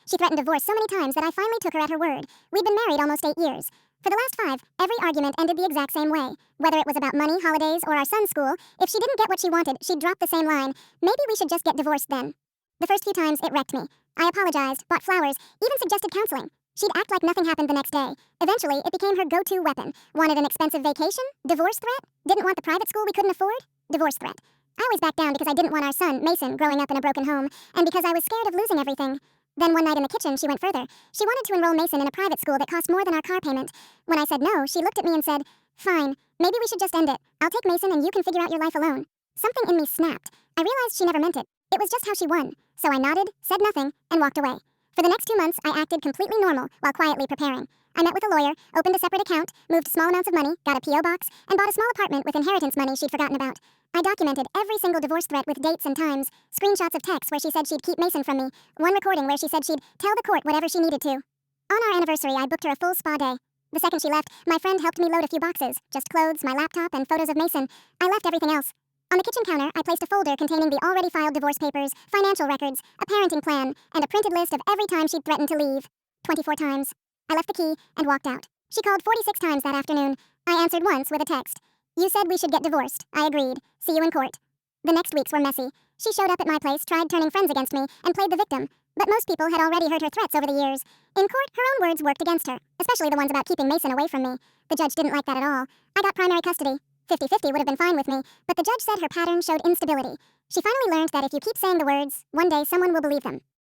She threatened divorce so many times that I finally took her at her word. We'd been married almost 8 years. For the last 5, every argument ended the exact same way. Whether it was about money, holidays, or our son's school, if she didn't get what she wanted, she'd drop the same line. Maybe we should just get divorced then. The first few times, it wrecked me. I apologized, bought flowers, even suggested counseling. She'd act like nothing happened the next day. Eventually, it became her go-to weapon. Wanted an expensive vacation? Divorce threat? Didn't want the private school we couldn't afford? Divorce threat. I always backed down because I didn't want our son, Mason, growing up in a broken home, and because I was scared of losing everything. Then one night in the kitchen, she went further. She wanted to enroll Mason in a private school that cost more than our car payment. When I said no, she looked at me and said, "Fine, maybe we should just end it. I'll take Mason and you can figure out your life alone." Something in me snapped. I realized she never meant it. It was just how she won. So I nodded, said nothing, and walked away. For the next 2 months, I acted completely normal while quietly preparing. I met with a lawyer, opened a separate account, moved small amounts of money, got a P.O. box, and bought a small apartment with inheritance money she'd forgotten about. I documented every single divorce threat with dates and times, screenshots of texts where she said she'd keep Mason from me, one recording where she said she'd tell the court whatever she needed to. On our anniversary, I booked her a full spa day. The second she left, my friend helped me load a few boxes, just clothes, my laptop, and photos of Mason. I left everything else. On the kitchen counter, I placed a folder containing the already filed divorce papers, financial records, a parenting plan, and a printed list of every time she'd threatened to leave. 24 times. I left the key and walked out. She called 46 times that afternoon. I answered once with a text. "You said we should get divorced." I agreed. "See you in court." The next weeks were messy. She showed up at my place, tried turning friends against me, and played the victim. But most people had already heard her threats over the years. In court, her own words worked against her, especially the ones about keeping Mason away from me. The judge didn't like that at all. I got primary custody. 50-50 would have been fine with me, but the judge said her pattern showed instability. She finally learned that if you keep saying the words, one day someone will believe them.